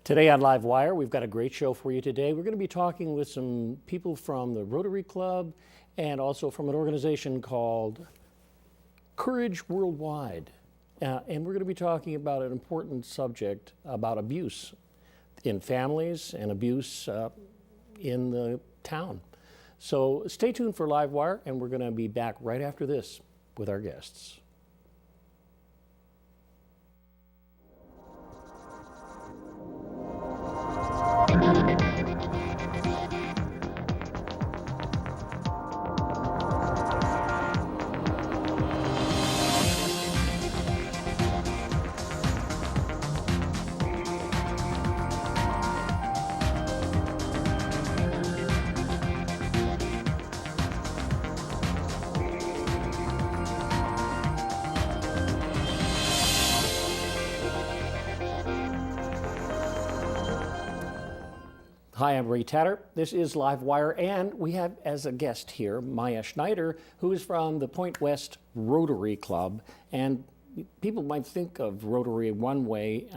Today on LiveWire, we've got a great show for you today. We're going to be talking with some people from the Rotary Club and also from an organization called Courage Worldwide. And we're going to be talking about an important subject about abuse in families and abuse in the town. So stay tuned for LiveWire, and we're going to be back right after this with our guests. Hi, I'm Ray Tatter. This is LiveWire, and we have as a guest here Maia Schneider, who is from the Point West Rotary Club. And people might think of Rotary one way.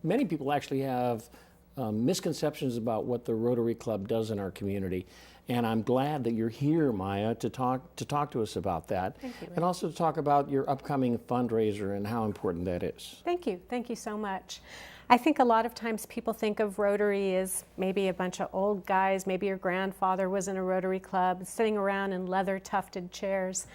Many people actually have misconceptions about what the Rotary Club does in our community. And I'm glad that you're here, Maia, to talk to us about that. Thank you, Ray. And also to talk about your upcoming fundraiser and how important that is. Thank you. Thank you so much. I think a lot of times people think of Rotary as maybe a bunch of old guys, maybe your grandfather was in a Rotary Club, sitting around in leather tufted chairs.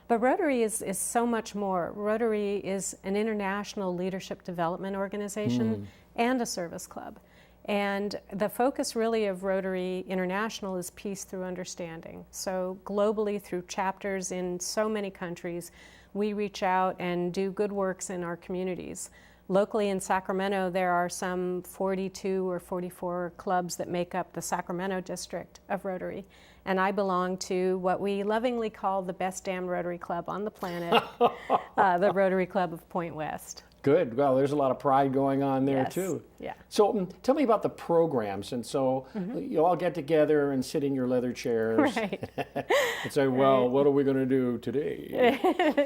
But Rotary is so much more. Rotary is an international leadership development organization and a service club. And the focus really of Rotary International is peace through understanding. So globally, through chapters in so many countries, we reach out and do good works in our communities. Locally in Sacramento, there are some 42 or 44 clubs that make up the Sacramento district of Rotary. And I belong to what we lovingly call the best damn Rotary Club on the planet, the Rotary Club of Point West. Good. Well, there's a lot of pride going on there, Yes. too. Yeah. So tell me about the programs. And so you all get together and sit in your leather chairs Right. and say, well, what are we going to do today?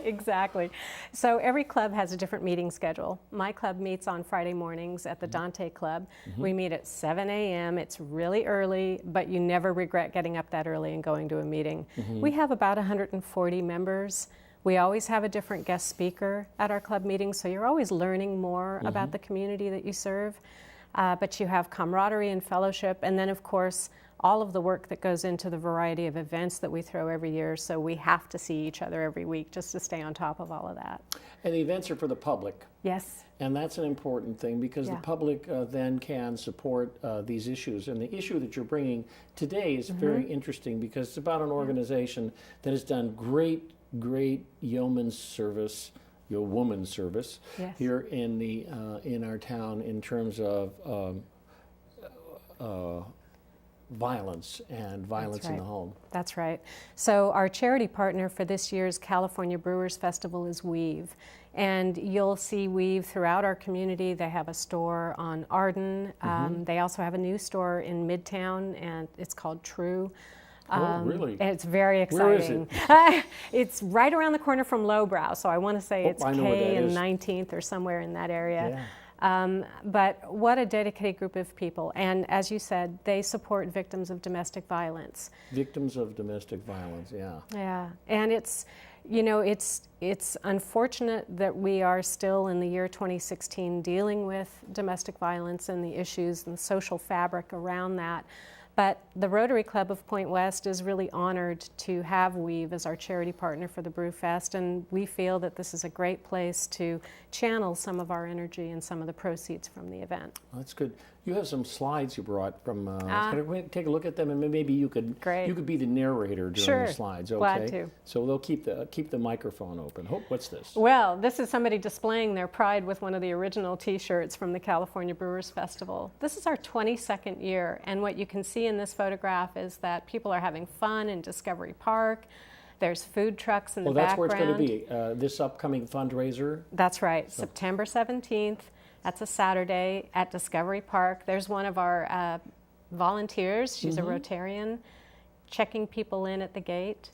Exactly. So every club has a different meeting schedule. My club meets on Friday mornings at the Dante Club. We meet at 7 a.m. It's really early, but you never regret getting up that early and going to a meeting. We have about 140 members. We always have a different guest speaker at our club meetings, so you're always learning more about the community that you serve. But you have camaraderie and fellowship, and then of course, all of the work that goes into the variety of events that we throw every year, so we have to see each other every week just to stay on top of all of that. And the events are for the public. Yes. And that's an important thing because the public then can support these issues. And the issue that you're bringing today is very interesting because it's about an organization that has done great yeoman's service, woman's service Yes. here in the in our town in terms of violence and violence in the home. That's right. So our charity partner for this year's California Brewers Festival is Weave. And you'll see Weave throughout our community. They have a store on Arden. They also have a new store in Midtown, and it's called True. Really? It's very exciting. Where is it? It's right around the corner from Lowbrow, so I want to say it's I know where K that and is. 19th or somewhere in that area. Yeah. But what a dedicated group of people. And as you said, they support victims of domestic violence. Victims of domestic violence, yeah. Yeah, and it's unfortunate that we are still in the year 2016 dealing with domestic violence and the issues and social fabric around that. But the Rotary Club of Point West is really honored to have Weave as our charity partner for the Brew Fest, and we feel that this is a great place to channel some of our energy and some of the proceeds from the event. Well, that's good. You have some slides you brought from. Can we take a look at them, and maybe you could be the narrator during the slides. Okay. Glad to. So they'll keep the microphone open. What's this? Well, this is somebody displaying their pride with one of the original T-shirts from the California Brewers Festival. This is our 22nd year, and what you can see in this photograph is that people are having fun in Discovery Park. There's food trucks in the background. Well, that's where it's going to be. This upcoming fundraiser. That's right. September 17th. That's a Saturday at Discovery Park. There's one of our volunteers. She's a Rotarian, checking people in at the gate.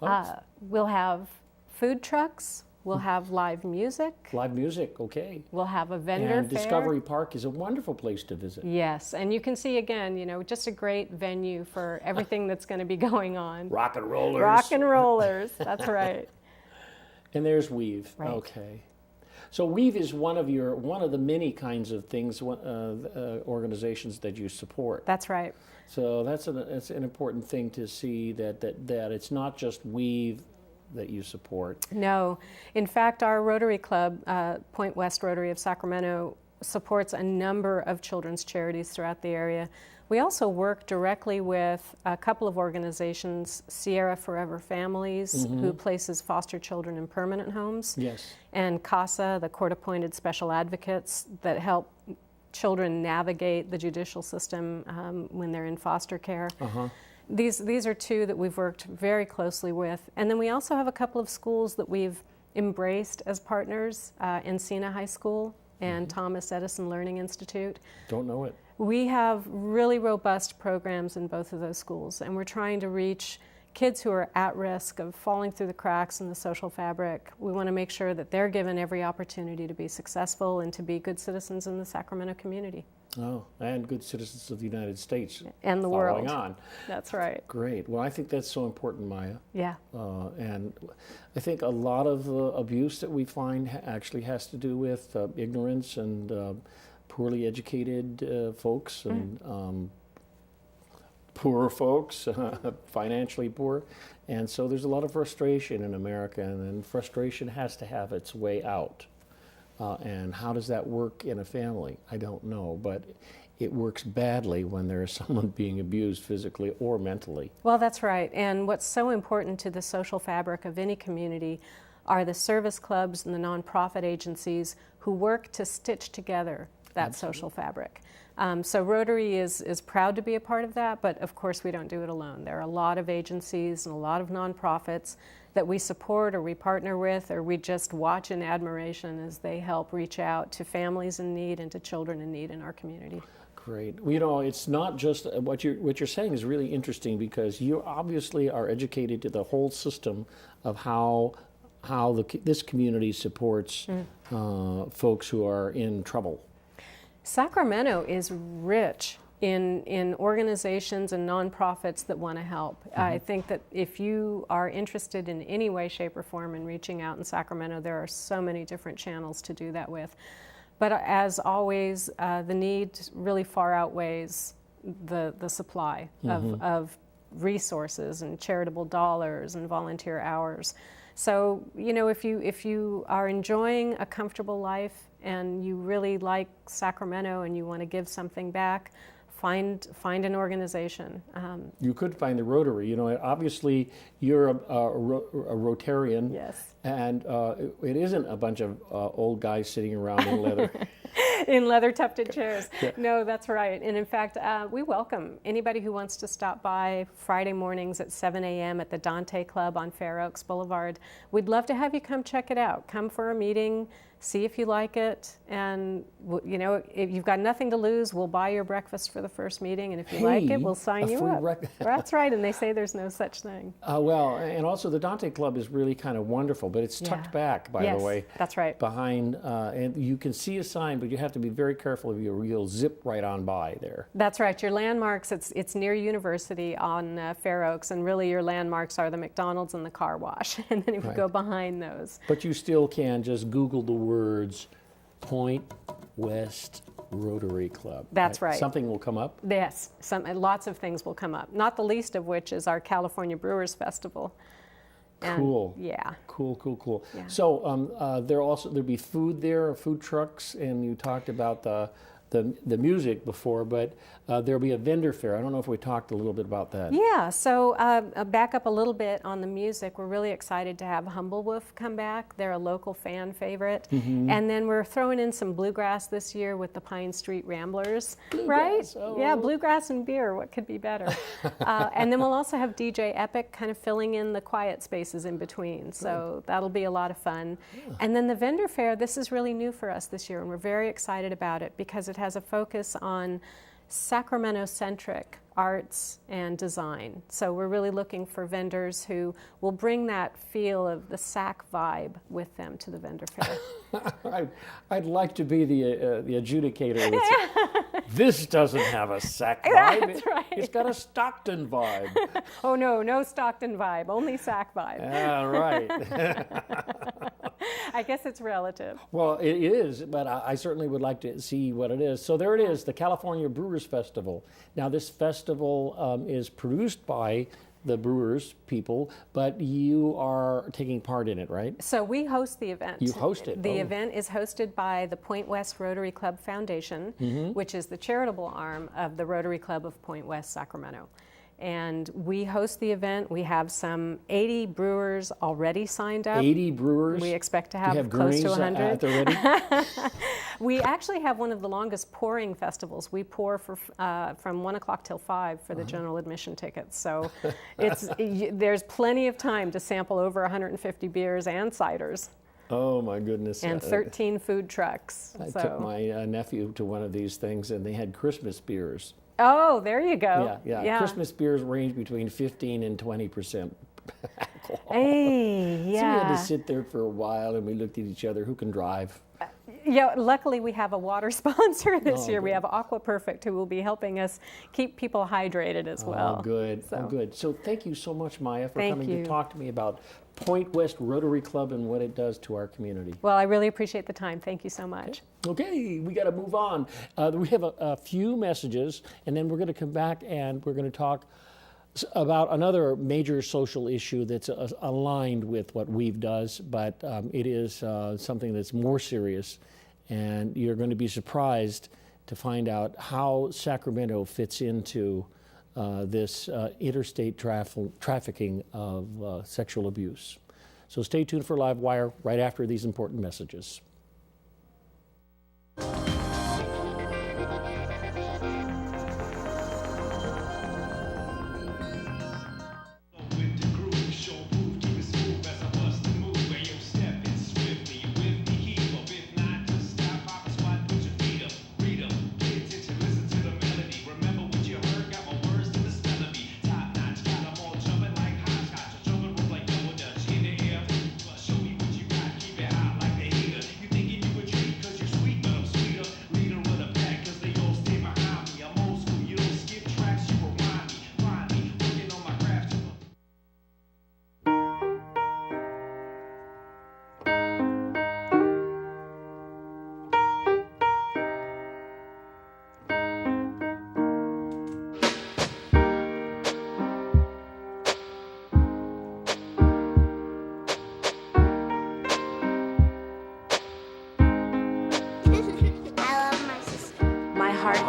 We'll have food trucks. We'll have live music. Live music, okay. We'll have a vendor And fair. Discovery Park is a wonderful place to visit. Yes, and you can see again, just a great venue for everything that's going to be going on. Rock and rollers. Rock and rollers, that's right. And there's Weave. Right. Okay. So Weave is one of the many kinds of things, organizations that you support. That's right. So that's an important thing to see that it's not just Weave that you support. No. In fact, our Rotary Club, Point West Rotary of Sacramento, supports a number of children's charities throughout the area. We also work directly with a couple of organizations, Sierra Forever Families, who places foster children in permanent homes, Yes. and CASA, the court-appointed special advocates that help children navigate the judicial system when they're in foster care. These are two that we've worked very closely with. And then we also have a couple of schools that we've embraced as partners, Encina High School and Thomas Edison Learning Institute. Don't know it. We have really robust programs in both of those schools, and we're trying to reach kids who are at risk of falling through the cracks in the social fabric. We want to make sure that they're given every opportunity to be successful and to be good citizens in the Sacramento community. Oh, and good citizens of the United States. And the following world. on. That's right. Great. Well, I think that's so important, Maia. Yeah. And I think a lot of abuse that we find actually has to do with ignorance and poorly educated folks and poorer folks, financially poor. And so there's a lot of frustration in America, and frustration has to have its way out. And how does that work in a family? I don't know, but it works badly when there is someone being abused physically or mentally. Well, that's right. And what's so important to the social fabric of any community are the service clubs and the nonprofit agencies who work to stitch together that social fabric. So Rotary is proud to be a part of that, but of course we don't do it alone. There are a lot of agencies and a lot of nonprofits that we support or we partner with, or we just watch in admiration as they help reach out to families in need and to children in need in our community. Great. Well, it's not just what you're saying is really interesting, because you obviously are educated to the whole system of how this community supports folks who are in trouble. Sacramento is rich in organizations and nonprofits that want to help. I think that if you are interested in any way, shape, or form in reaching out in Sacramento, there are so many different channels to do that with. But as always, the need really far outweighs the supply of resources and charitable dollars and volunteer hours. So, if you are enjoying a comfortable life and you really like Sacramento and you want to give something back, find an organization. You could find the Rotary. Obviously you're a Rotarian. Yes. And it isn't a bunch of old guys sitting around in leather. In leather tufted chairs. Yeah. No, that's right. And in fact, we welcome anybody who wants to stop by Friday mornings at 7 a.m. at the Dante Club on Fair Oaks Boulevard. We'd love to have you come check it out. Come for a meeting, see if you like it, and if you've got nothing to lose, we'll buy your breakfast for the first meeting, and if you like it, we'll sign you up. That's right, and they say there's no such thing. Well, and also the Dante Club is really kind of wonderful, but it's tucked back, by the way. That's right. Behind, and you can see a sign, but you have to be very careful you'll zip right on by there. That's right. Your landmarks, it's near University on Fair Oaks, and really your landmarks are the McDonald's and the car wash, and then if you go behind those. But you still can just Google the words Point West Rotary Club. That's right. Something will come up? Yes, lots of things will come up, not the least of which is our California Brewers Festival. Cool. Yeah. Cool. Yeah. So there'll be food there, food trucks, and you talked about the music before, but there'll be a vendor fair. I don't know if we talked a little bit about that. Yeah, so back up a little bit on the music. We're really excited to have Humble Wolf come back. They're a local fan favorite. And then we're throwing in some bluegrass this year with the Pine Street Ramblers. Bluegrass, right? oh. Yeah, bluegrass and beer. What could be better? And then we'll also have DJ Epic kind of filling in the quiet spaces in between. So that'll be a lot of fun. Yeah. And then the vendor fair, this is really new for us this year, and we're very excited about it because it has a focus on Sacramento-centric arts and design. So we're really looking for vendors who will bring that feel of the Sac vibe with them to the vendor fair. I'd like to be the adjudicator. This doesn't have a Sac vibe. That's right. It's got a Stockton vibe. Oh no, no Stockton vibe, only Sac vibe. Yeah, right. I guess it's relative. Well, it is, but I certainly would like to see what it is. So there it is, the California Brewers Festival. Now this festival is produced by the Brewers people, but you are taking part in it, right? So we host the event. You host it. The event is hosted by the Point West Rotary Club Foundation, which is the charitable arm of the Rotary Club of Point West, Sacramento. And we host the event. We have some 80 brewers already signed up. 80 brewers? We expect to have gurneys close to 100. at the ready? We actually have one of the longest pouring festivals. We pour for, from 1 o'clock till 5 for the general admission tickets. So there's plenty of time to sample over 150 beers and ciders. Oh my goodness. And 13 food trucks. I took my nephew to one of these things and they had Christmas beers. Oh, there you go. Yeah. Christmas beers range between 15 and 20% alcohol. Hey, yeah. So we had to sit there for a while and we looked at each other, who can drive? Yeah, luckily we have a water sponsor this year. Good. We have Aqua Perfect, who will be helping us keep people hydrated as well. Oh, good. So. Oh, good. So thank you so much, Maia, for Thank coming you. to talk to me about Point West Rotary Club and what it does to our community. Well, I really appreciate the time. Thank you so much. Okay, we got to move on. We have a few messages, and then we're going to come back and we're going to talk about another major social issue that's aligned with what Weave does, but it is something that's more serious, and you're going to be surprised to find out how Sacramento fits into this interstate trafficking of sexual abuse. So stay tuned for LiveWire right after these important messages.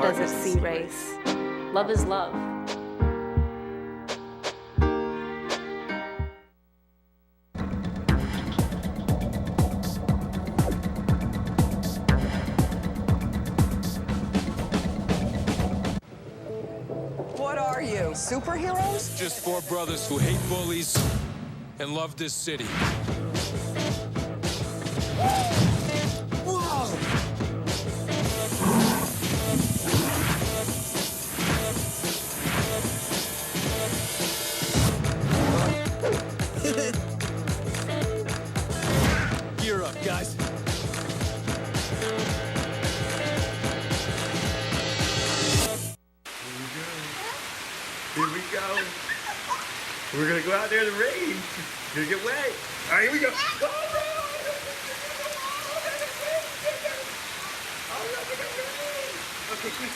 Does a sea race. Love is love. What are you, superheroes? Just four brothers who hate bullies and love this city. Gear up, guys. Here we go. We're gonna go out there in the rain. Gonna get wet. All right, here we go. Okay, quick.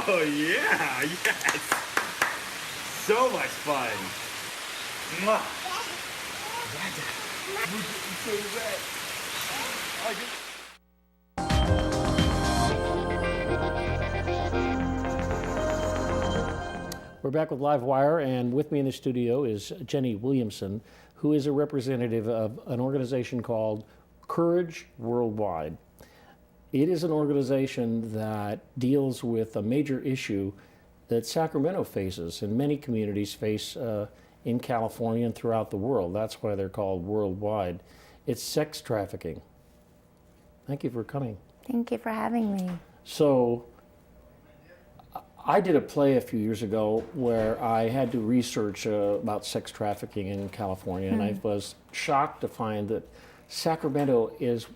Oh yeah, yes. So much fun. Mwah. We're getting so wet. Oh, We're back with LiveWire, and with me in the studio is Jenny Williamson, who is a representative of an organization called Courage Worldwide. It is an organization that deals with a major issue that Sacramento faces and many communities face in California and throughout the world. That's why they're called worldwide. It's sex trafficking. Thank you for coming. Thank you for having me. So, I did a play a few years ago where I had to research about sex trafficking in California, and I was shocked to find that Sacramento is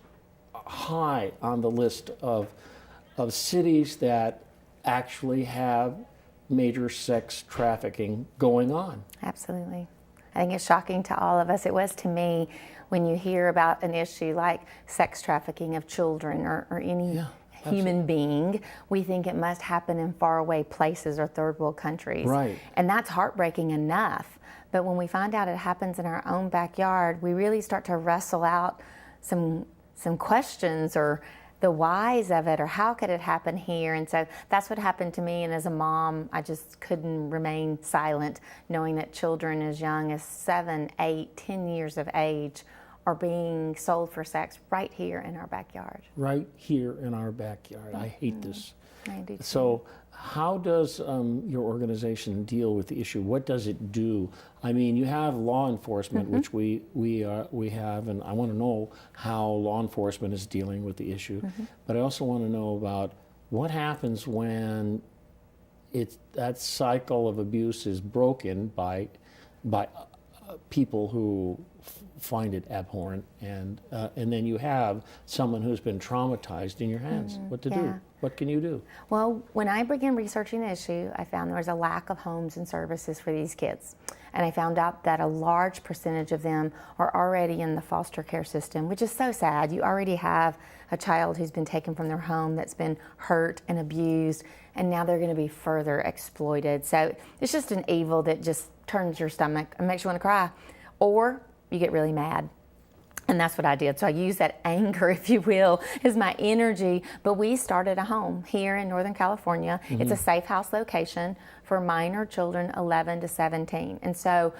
high on the list of cities that actually have major sex trafficking going on. Absolutely. I think it's shocking to all of us. It was to me when you hear about an issue like sex trafficking of children or any human being, we think it must happen in faraway places or third world countries. Right. And that's heartbreaking enough. But when we find out it happens in our own backyard, we really start to wrestle out some questions or the whys of it, or how could it happen here? And so that's what happened to me. And as a mom, I just couldn't remain silent, knowing that children as young as 7, 8, 10 years of age are being sold for sex right here in our backyard. Right here in our backyard. I hate this. I do too. So, how does your organization deal with the issue? What does it do? I mean, you have law enforcement, which we have, and I want to know how law enforcement is dealing with the issue. But I also want to know about what happens when that cycle of abuse is broken by people who find it abhorrent, and then you have someone who's been traumatized in your hands. What to do? What can you do? Well, when I began researching the issue, I found there was a lack of homes and services for these kids. And I found out that a large percentage of them are already in the foster care system, which is so sad. You already have a child who's been taken from their home, that's been hurt and abused, and now they're going to be further exploited. So it's just an evil that just turns your stomach and makes you want to cry. Or you get really mad. And that's what I did. So I used that anger, if you will, as my energy. But we started a home here in Northern California. It's a safe house location for minor children 11 to 17. And so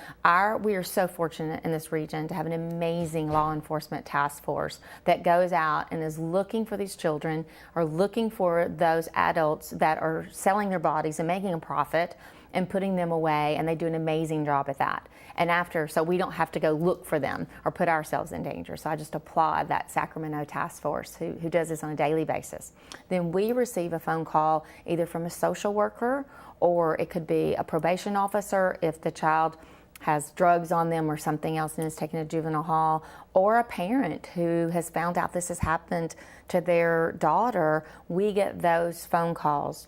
we are so fortunate in this region to have an amazing law enforcement task force that goes out and is looking for these children or looking for those adults that are selling their bodies and making a profit and putting them away, and they do an amazing job at that. And so we don't have to go look for them or put ourselves in danger. So I just applaud that Sacramento task force who does this on a daily basis. Then we receive a phone call either from a social worker, or it could be a probation officer if the child has drugs on them or something else and is taken to juvenile hall, or a parent who has found out this has happened to their daughter. We get those phone calls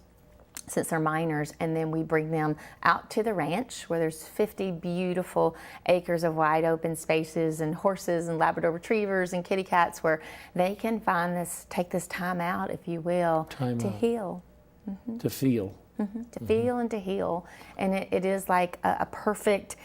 since they're minors, and then we bring them out to the ranch where there's 50 beautiful acres of wide open spaces and horses and Labrador retrievers and kitty cats where they can take this time out, if you will, to heal. To feel. To feel and to heal. And it is like a perfect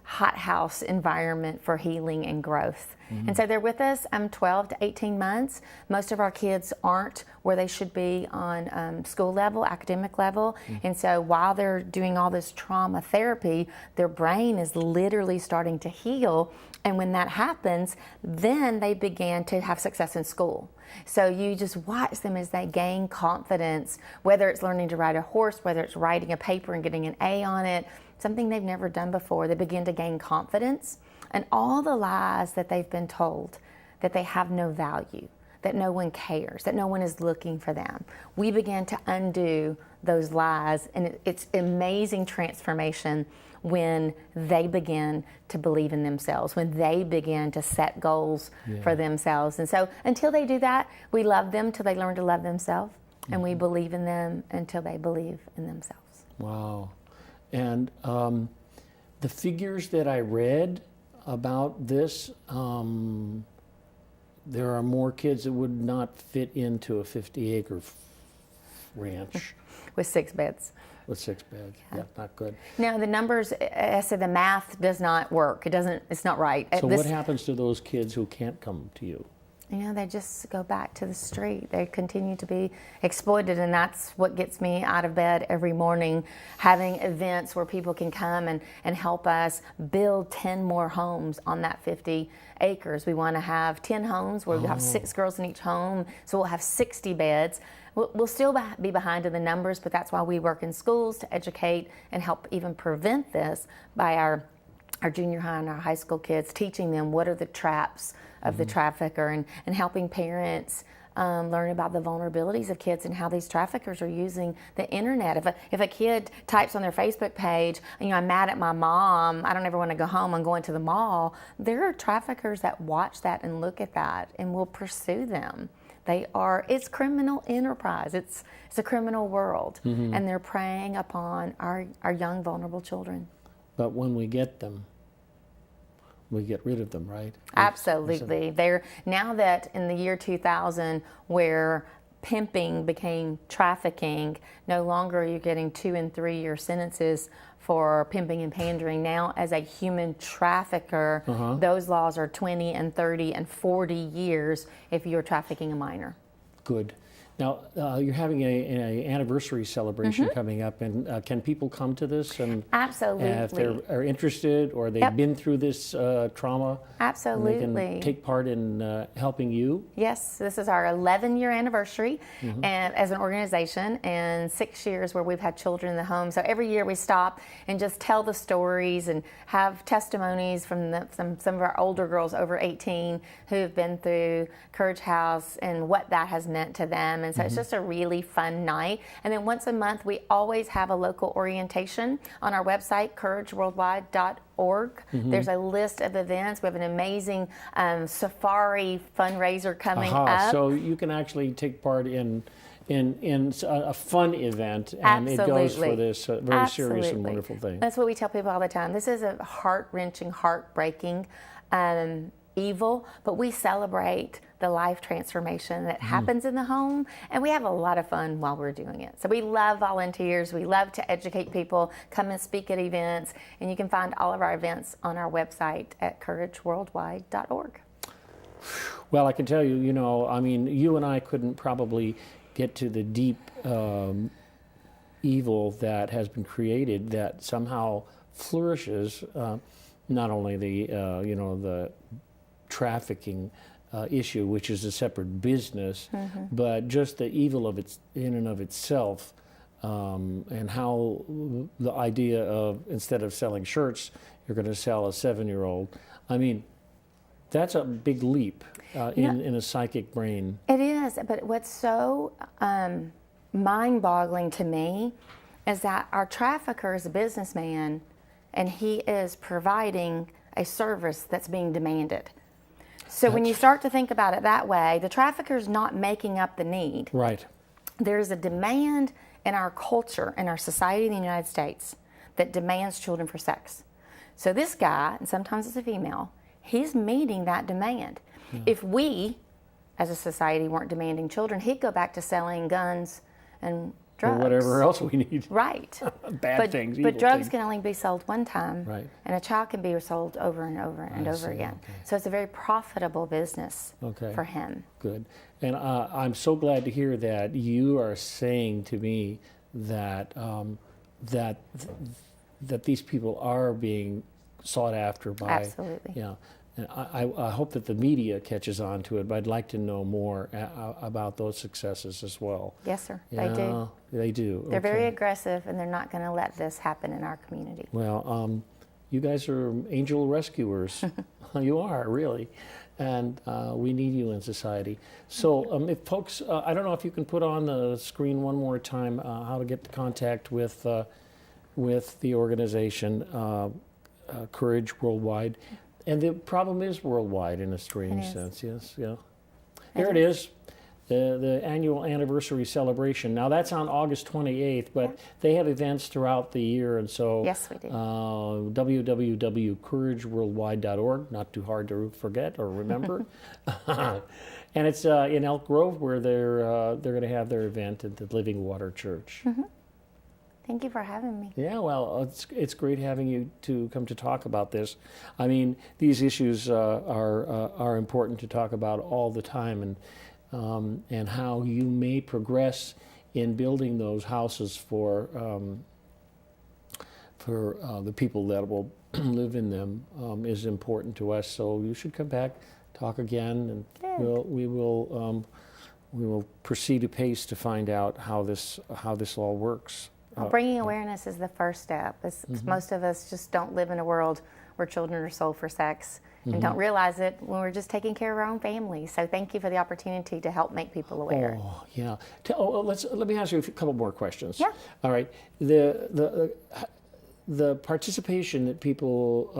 hothouse environment for healing and growth. And so they're with us 12 to 18 months. Most of our kids aren't where they should be on school level, academic level. And so while they're doing all this trauma therapy, their brain is literally starting to heal. And when that happens, then they begin to have success in school. So you just watch them as they gain confidence, whether it's learning to ride a horse, whether it's writing a paper and getting an A on it, something they've never done before. They begin to gain confidence, and all the lies that they've been told, that they have no value, that no one cares, that no one is looking for them. We begin to undo those lies, and it's amazing transformation when they begin to believe in themselves, when they begin to set goals for themselves. And so until they do that, we love them till they learn to love themselves, and we believe in them until they believe in themselves. Wow. And the figures that I read about this, there are more kids that would not fit into a 50-acre ranch. With 6 beds. With 6 beds, yeah, not good. No, the numbers, I said the math does not work. It's not right. So what happens to those kids who can't come to you? They just go back to the street. They continue to be exploited, and that's what gets me out of bed every morning, having events where people can come and help us build 10 more homes on that 50 acres. We want to have 10 homes where we have 6 girls in each home, so we'll have 60 beds. We'll still be behind in the numbers, but that's why we work in schools to educate and help even prevent this by our our junior high and our high school kids, teaching them what are the traps of the trafficker, and helping parents learn about the vulnerabilities of kids and how these traffickers are using the internet. If a kid types on their Facebook page, I'm mad at my mom, I don't ever want to go home, I'm going to the mall, there are traffickers that watch that and look at that and will pursue them. It's criminal enterprise, it's a criminal world, and they're preying upon our young, vulnerable children. But when we get them, we get rid of them, right? Absolutely. Now that in the year 2000, where pimping became trafficking, no longer are you getting 2 and 3 year sentences for pimping and pandering. Now, as a human trafficker, those laws are 20 and 30 and 40 years if you're trafficking a minor. Good. Now, you're having an anniversary celebration coming up, and can people come to this? And Absolutely. If they are interested or they've been through this trauma, Absolutely. and they can take part in helping you? Yes, this is our 11-year anniversary and as an organization, and 6 years where we've had children in the home. So every year we stop and just tell the stories and have testimonies from some of our older girls over 18 who've been through Courage House and what that has meant to them. And so it's just a really fun night. And then once a month, we always have a local orientation on our website, courageworldwide.org. There's a list of events. We have an amazing safari fundraiser coming up. So you can actually take part in a fun event, and it goes for this very serious and wonderful thing. That's what we tell people all the time. This is a heart-wrenching, heartbreaking evil, but we celebrate the life transformation that happens in the home, and we have a lot of fun while we're doing it. So we love volunteers, we love to educate people, come and speak at events, and you can find all of our events on our website at courageworldwide.org. Well, I can tell you, you and I couldn't probably get to the deep evil that has been created that somehow flourishes, not only the trafficking issue, which is a separate business, but just the evil of it in and of itself, and how the idea of, instead of selling shirts, you're going to sell a 7-year-old. I mean, that's a big leap in a psychic brain. It is, but what's so mind-boggling to me is that our trafficker is a businessman, and he is providing a service that's being demanded. So when you start to think about it that way, the trafficker's not making up the need. Right. There's a demand in our culture, in our society in the United States, that demands children for sex. So this guy, and sometimes it's a female, he's meeting that demand. If we, as a society, weren't demanding children, he'd go back to selling guns and drugs. Or whatever else we need. Right. Bad things, evil But drugs things. can only be sold one time. Right. And a child can be sold over and over and over again. Okay. So it's a very profitable business for him. Good. And I'm so glad to hear that you are saying to me that that these people are being sought after by. Absolutely. Yeah. And I hope that the media catches on to it, but I'd like to know more about those successes as well. Yes, sir. Yeah, They do. They do. They're very aggressive, and they're not going to let this happen in our community. Well, you guys are angel rescuers. You are, really. And we need you in society. So if folks, I don't know if you can put on the screen one more time how to get in contact with the organization, Courage Worldwide. And the problem is worldwide in a strange sense, yes, yeah. There it is, the annual anniversary celebration. Now that's on August 28th, but they have events throughout the year, and so Yes, we do. www.courageworldwide.org, not too hard to forget or remember. And it's in Elk Grove, where they're going to have their event at the Living Water Church. Thank you for having me. Yeah, well, it's great having you to come to talk about this. I mean, these issues are important to talk about all the time, and how you may progress in building those houses for the people that will live in them is important to us. So you should come back, talk again, and we will proceed apace to find out how this all works. Bringing awareness is the first step. Most of us just don't live in a world where children are sold for sex and don't realize it when we're just taking care of our own families. So thank you for the opportunity to help make people aware. Oh, yeah. Let me ask you a couple more questions. Yeah. All right. The participation that people,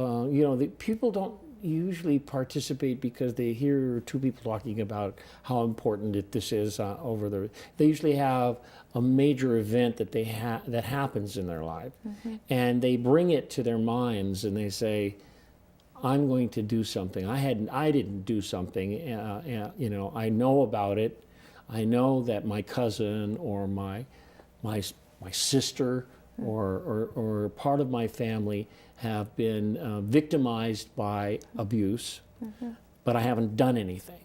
the people don't usually participate because they hear two people talking about how important this is over the. They usually have a major event that that happens in their life, and they bring it to their minds and they say, "I'm going to do something. I didn't do something. I know about it. I know that my cousin or my sister." Or part of my family have been victimized by abuse, but I haven't done anything.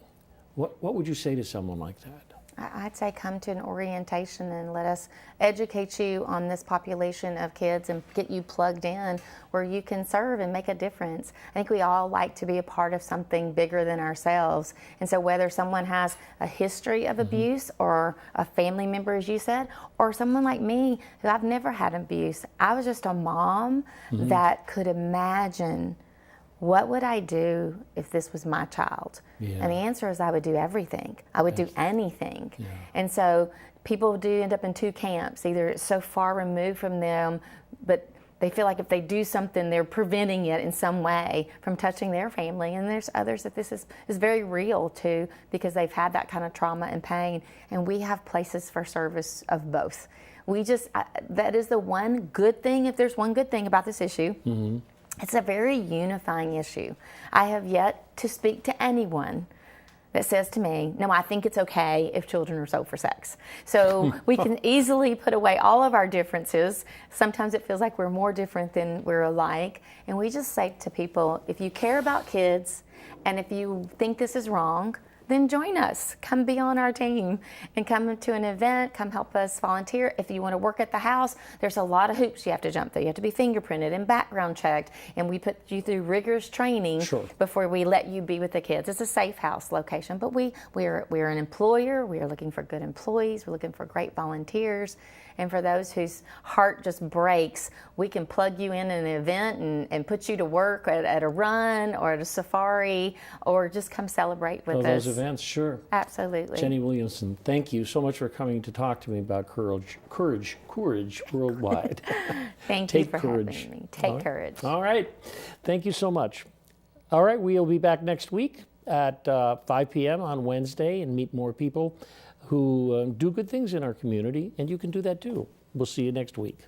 What would you say to someone like that? I'd say come to an orientation and let us educate you on this population of kids and get you plugged in where you can serve and make a difference. I think we all like to be a part of something bigger than ourselves. And so whether someone has a history of abuse or a family member, as you said, or someone like me who I've never had abuse, I was just a mom that could imagine what would I do if this was my child? Yeah. And the answer is I would do everything. I would do anything. Yeah. And so people do end up in two camps. Either it's so far removed from them, but they feel like if they do something, they're preventing it in some way from touching their family. And there's others that this is very real too, because they've had that kind of trauma and pain. And we have places for service of both. That is the one good thing, if there's one good thing about this issue. It's a very unifying issue. I have yet to speak to anyone that says to me, no, I think it's okay if children are sold for sex. So we can easily put away all of our differences. Sometimes it feels like we're more different than we're alike. And we just say to people, if you care about kids and if you think this is wrong, then join us. Come be on our team and come to an event, come help us volunteer. If you want to work at the house, there's a lot of hoops you have to jump through. You have to be fingerprinted and background checked, and we put you through rigorous training before we let you be with the kids. It's a safe house location, but we're an employer. We are looking for good employees. We're looking for great volunteers. And for those whose heart just breaks, we can plug you in an event and put you to work at a run or at a safari, or just come celebrate with us. Those events, sure. Absolutely. Jenny Williamson, thank you so much for coming to talk to me about courage worldwide. Thank you for having me. Take courage. All right. Thank you so much. All right, we'll be back next week at 5 p.m. on Wednesday and meet more people who do good things in our community, and you can do that too. We'll see you next week.